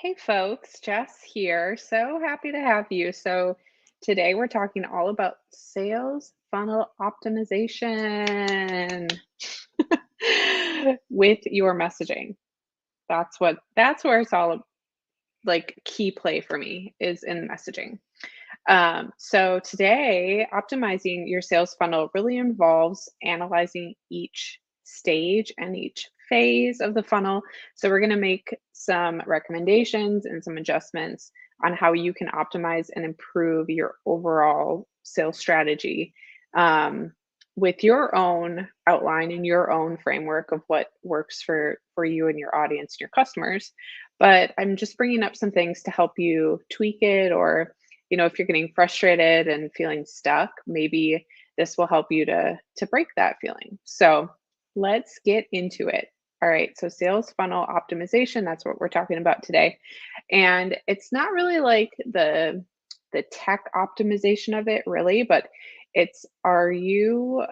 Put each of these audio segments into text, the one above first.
Hey folks, Jess here. So happy to have you. So today we're talking all about sales funnel optimization with your messaging. That's where it's all like key play for me is in messaging. So today, optimizing your sales funnel really involves analyzing each stage and each phase of the funnel. So we're going to make some recommendations and some adjustments on how you can optimize and improve your overall sales strategy with your own outline and your own framework of what works for you and your audience and your customers. But I'm just bringing up some things to help you tweak it, or if you're getting frustrated and feeling stuck, maybe this will help you to break that feeling. So let's get into it. All right, so sales funnel optimization, that's what we're talking about today. And it's not really like the tech optimization of it really, but it's, are you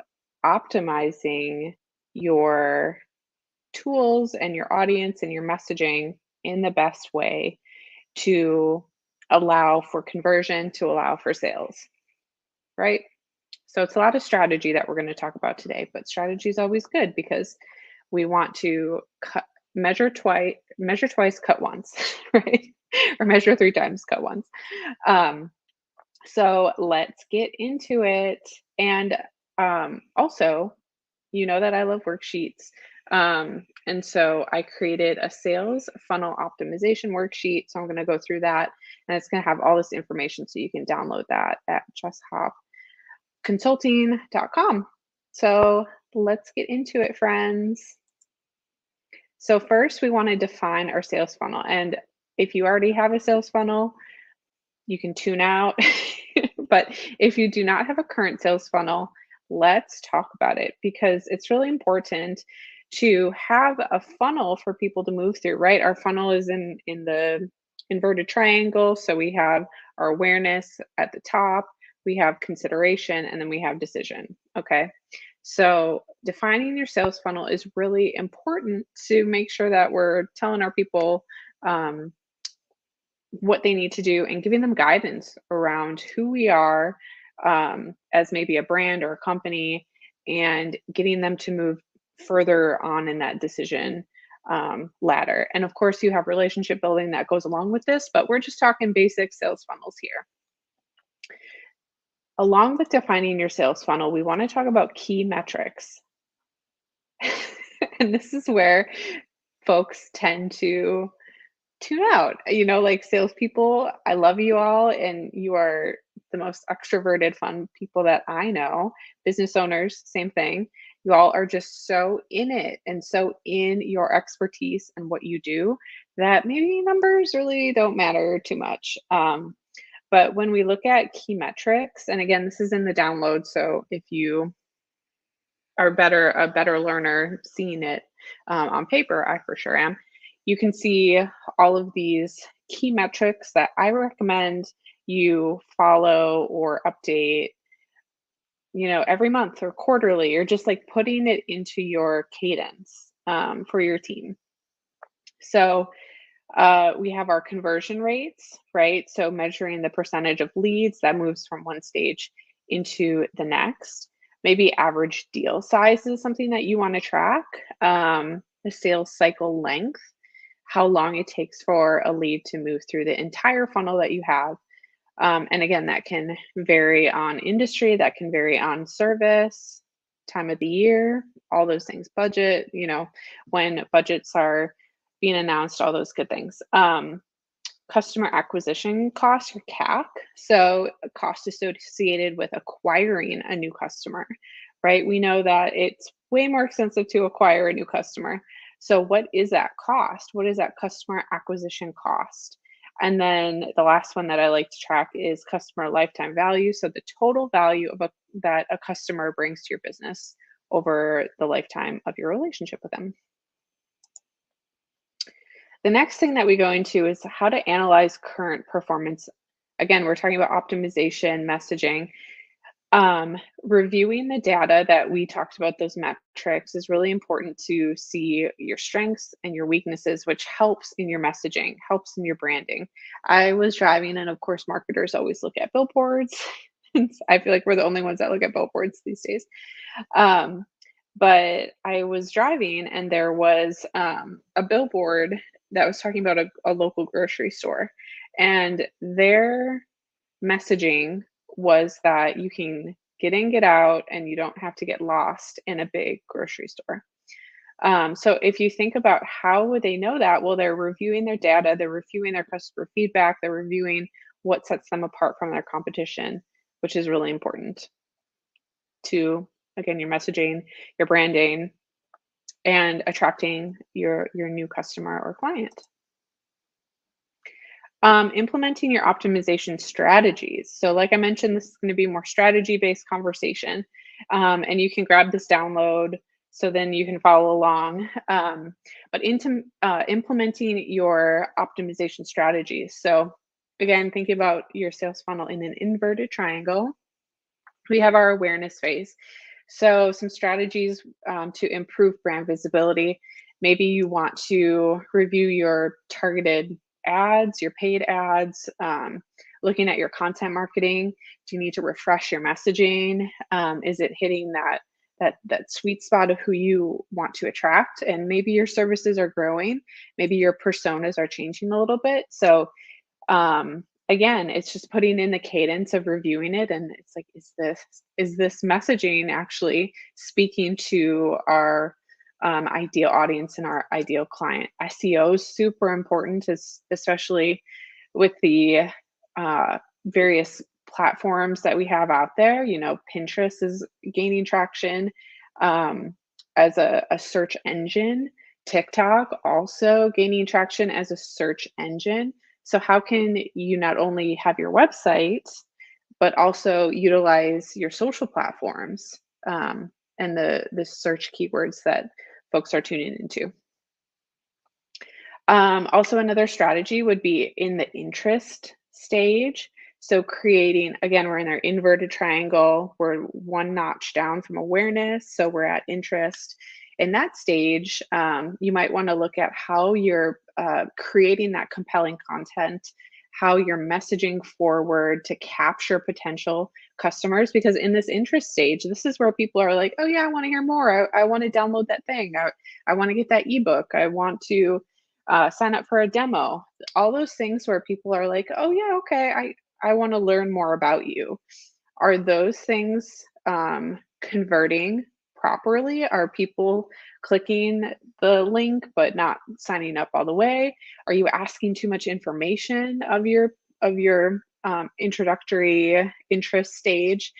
optimizing your tools and your audience and your messaging in the best way to allow for conversion, to allow for sales, right? So it's a lot of strategy that we're going to talk about today, but strategy is always good because we want to measure twice, cut once, right? Or measure three times, cut once. Um, so let's get into it. And also, you know that I love worksheets. And so I created a sales funnel optimization worksheet. So I'm going to go through that, and it's going to have all this information so you can download that at justhopconsulting.com. So let's get into it, friends. So first, we want to define our sales funnel. And if you already have a sales funnel, you can tune out. But if you do not have a current sales funnel, let's talk about it because it's really important to have a funnel for people to move through, right? Our funnel is in the inverted triangle. So we have our awareness at the top, we have consideration, and then we have decision. Okay. So defining your sales funnel is really important to make sure that we're telling our people um, what they need to do and giving them guidance around who we are as maybe a brand or a company, and getting them to move further on in that decision ladder. And of course, you have relationship building that goes along with this, but we're just talking basic sales funnels here. Along with defining your sales funnel, we want to talk about key metrics. And this is where folks tend to tune out. Like salespeople, I love you all, and you are the most extroverted, fun people that I know. Business owners, same thing. You all are just so in it and so in your expertise and what you do that maybe numbers really don't matter too much. But when we look at key metrics, and again, this is in the download, so if you are a better learner seeing it on paper, I for sure am. You can see all of these key metrics that I recommend you follow or update, every month or quarterly, or just like putting it into your cadence for your team. So we have our conversion rates, right? So measuring the percentage of leads that moves from one stage into the next. Maybe average deal size is something that you want to track. The sales cycle length, how long it takes for a lead to move through the entire funnel that you have. And again, that can vary on industry, that can vary on service, time of the year, all those things, budget, when budgets are being announced, all those good things. Customer acquisition cost, or CAC. So, a cost associated with acquiring a new customer, right? We know that it's way more expensive to acquire a new customer. So, what is that cost? What is that customer acquisition cost? And then the last one that I like to track is customer lifetime value. So, the total value of that a customer brings to your business over the lifetime of your relationship with them. The next thing that we go into is how to analyze current performance. Again, we're talking about optimization, messaging. Reviewing the data that we talked about, those metrics, is really important to see your strengths and your weaknesses, which helps in your messaging, helps in your branding. I was driving, and of course, marketers always look at billboards. And I feel like we're the only ones that look at billboards these days. Um, but I was driving, and there was a billboard that was talking about a local grocery store, and their messaging was that you can get in, get out, and you don't have to get lost in a big grocery store. So if you think about how would they know that? Well, they're reviewing their data, they're reviewing their customer feedback, they're reviewing what sets them apart from their competition, which is really important to, again, your messaging, your branding, and attracting your new customer or client. Implementing your optimization strategies. So, like I mentioned, this is going to be more strategy based conversation. And you can grab this download so then you can follow along. But into implementing your optimization strategies. So, again, thinking about your sales funnel in an inverted triangle, we have our awareness phase. So, some strategies to improve brand visibility. Maybe you want to review your targeted ads, your paid ads, looking at your content marketing. Do you need to refresh your messaging? Is it hitting that sweet spot of who you want to attract? And maybe your services are growing. Maybe your personas are changing a little bit. So again, it's just putting in the cadence of reviewing it, and it's like, is this messaging actually speaking to our ideal audience and our ideal client? SEO is super important, especially with the various platforms that we have out there. Pinterest is gaining traction as a search engine. TikTok also gaining traction as a search engine. So how can you not only have your website, but also utilize your social platforms and the search keywords that folks are tuning into? Also, another strategy would be in the interest stage. So, creating, again, we're in our inverted triangle, we're one notch down from awareness. So, we're at interest. In that stage, you might want to look at how you're creating that compelling content, how you're messaging forward to capture potential customers. Because in this interest stage, this is where people are like, oh, yeah, I want to hear more. I want to download that thing. I want to get that ebook. I want to sign up for a demo. All those things where people are like, "Oh yeah, okay, I want to learn more about you." Are those things converting properly? Are people clicking the link but not signing up all the way? Are you asking too much information of your introductory interest stage?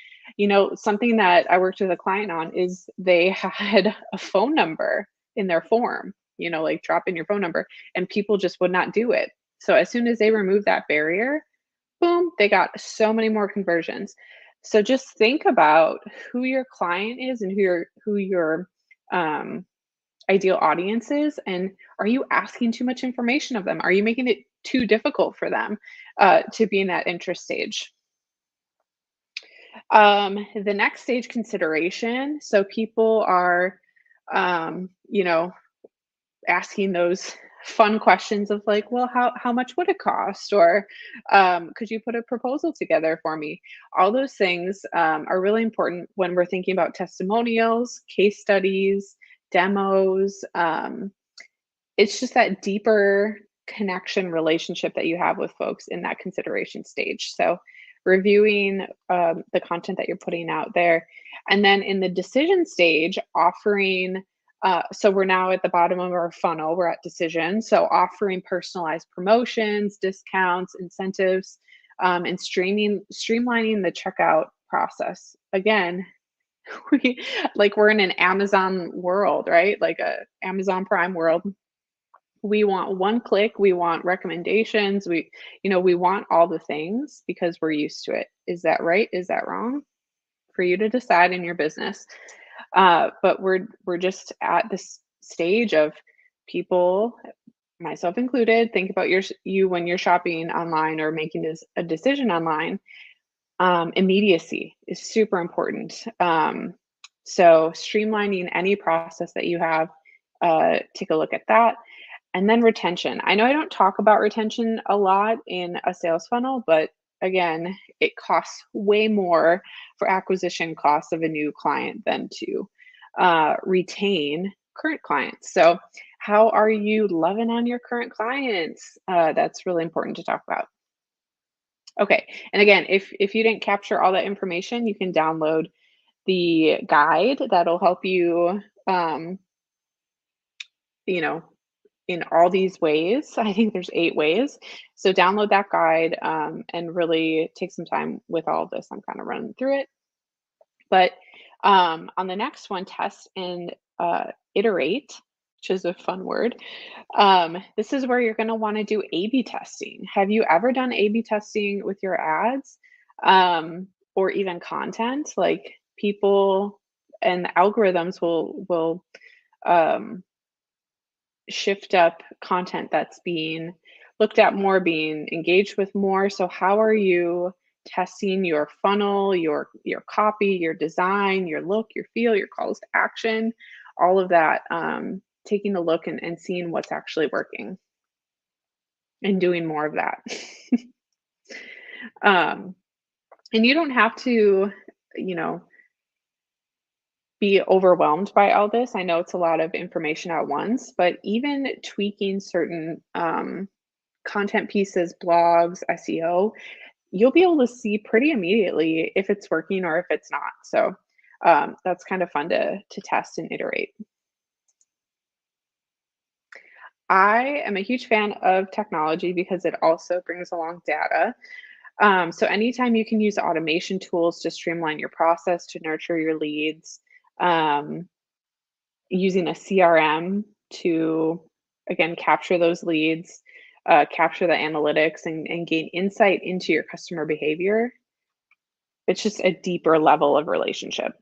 Something that I worked with a client on is they had a phone number in their form, like drop in your phone number, and people just would not do it. So as soon as they removed that barrier, boom, they got so many more conversions. So just think about who your client is and who your um, ideal audience is, and are you asking too much information of them? Are you making it too difficult for them to be in that interest stage? The next stage, consideration. So people are, you know, asking those fun questions of like, well, how much would it cost? Or could you put a proposal together for me? All those things are really important when we're thinking about testimonials, case studies, demos. It's just that deeper connection relationship that you have with folks in that consideration stage. So reviewing the content that you're putting out there, and then in the decision stage, offering. So we're now at the bottom of our funnel. We're at decision. So offering personalized promotions, discounts, incentives, and streamlining the checkout process. Again, we're in an Amazon world, right? Like a Amazon Prime world. We want one click, we want recommendations, we want all the things because we're used to it. Is that right? Is that wrong? For you to decide in your business. But we're just at this stage of people, myself included, think about you when you're shopping online or making a decision online. Immediacy is super important. So streamlining any process that you have, take a look at that. And then retention. I know I don't talk about retention a lot in a sales funnel, but again, it costs way more for acquisition costs of a new client than to retain current clients. So, how are you loving on your current clients? That's really important to talk about. Okay, and again, if you didn't capture all that information, you can download the guide that'll help you, you know, in all these ways. I think there's 8 ways. So download that guide, and really take some time with all of this. I'm kind of running through it. But on the next one, test and iterate, which is a fun word. This is where you're going to want to do A/B testing. Have you ever done A/B testing with your ads, or even content? Like people and the algorithms will um, shift up content that's being looked at more, being engaged with more. So how are you testing your funnel, your copy, your design, your look, your feel, your calls to action, all of that, taking a look and seeing what's actually working and doing more of that. um, and you don't have to, you know, be overwhelmed by all this. I know it's a lot of information at once, but even tweaking certain content pieces, blogs, SEO, you'll be able to see pretty immediately if it's working or if it's not. So that's kind of fun to test and iterate. I am a huge fan of technology because it also brings along data. So anytime you can use automation tools to streamline your process to nurture your leads, um, using a CRM to again capture those leads, capture the analytics, and gain insight into your customer behavior. It's just a deeper level of relationship.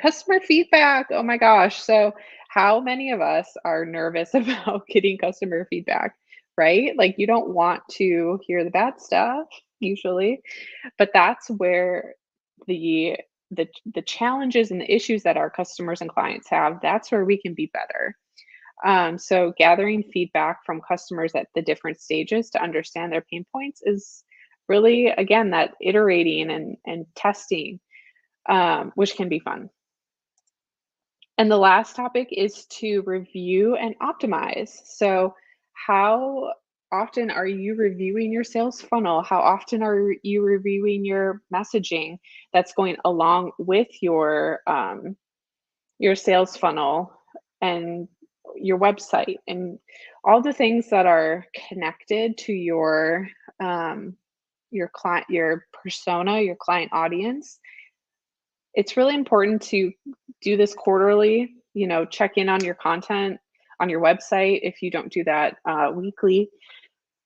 Customer feedback. Oh my gosh. So, how many of us are nervous about getting customer feedback, right? Like, you don't want to hear the bad stuff usually, but that's where the the challenges and the issues that our customers and clients have, that's where we can be better. So gathering feedback from customers at the different stages to understand their pain points is really, again, that iterating and testing, which can be fun. And the last topic is to review and optimize. So, how often are you reviewing your sales funnel? How often are you reviewing your messaging that's going along with your sales funnel and your website and all the things that are connected to your client, your persona, your client audience? It's really important to do this quarterly, check in on your content on your website if you don't do that weekly.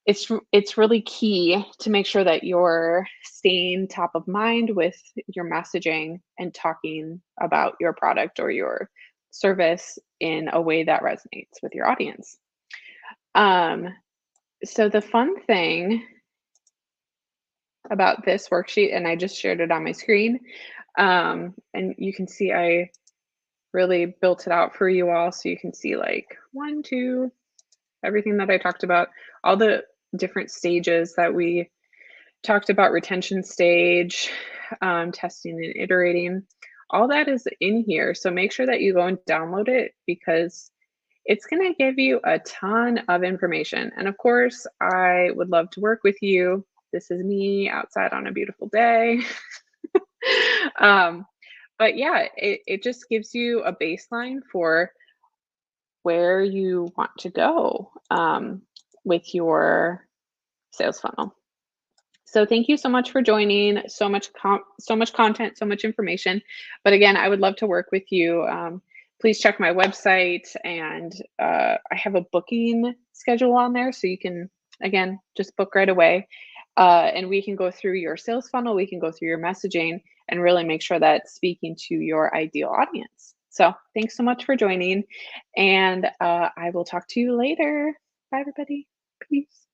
It's really key to make sure that you're staying top of mind with your messaging and talking about your product or your service in a way that resonates with your audience. Um, so the fun thing about this worksheet, and I just shared it on my screen, and you can see I really built it out for you all so you can see like one, two, everything that I talked about, all the different stages that we talked about, retention stage, testing and iterating. All that is in here. So make sure that you go and download it because it's going to give you a ton of information. And of course, I would love to work with you. This is me outside on a beautiful day. um, but yeah, it just gives you a baseline for where you want to go with your sales funnel. So thank you so much for joining. So much content, so much information. But again, I would love to work with you. Please check my website, and I have a booking schedule on there, so you can again just book right away, and we can go through your sales funnel. We can go through your messaging and really make sure that it's speaking to your ideal audience. So thanks so much for joining, and I will talk to you later. Bye, everybody. Peace.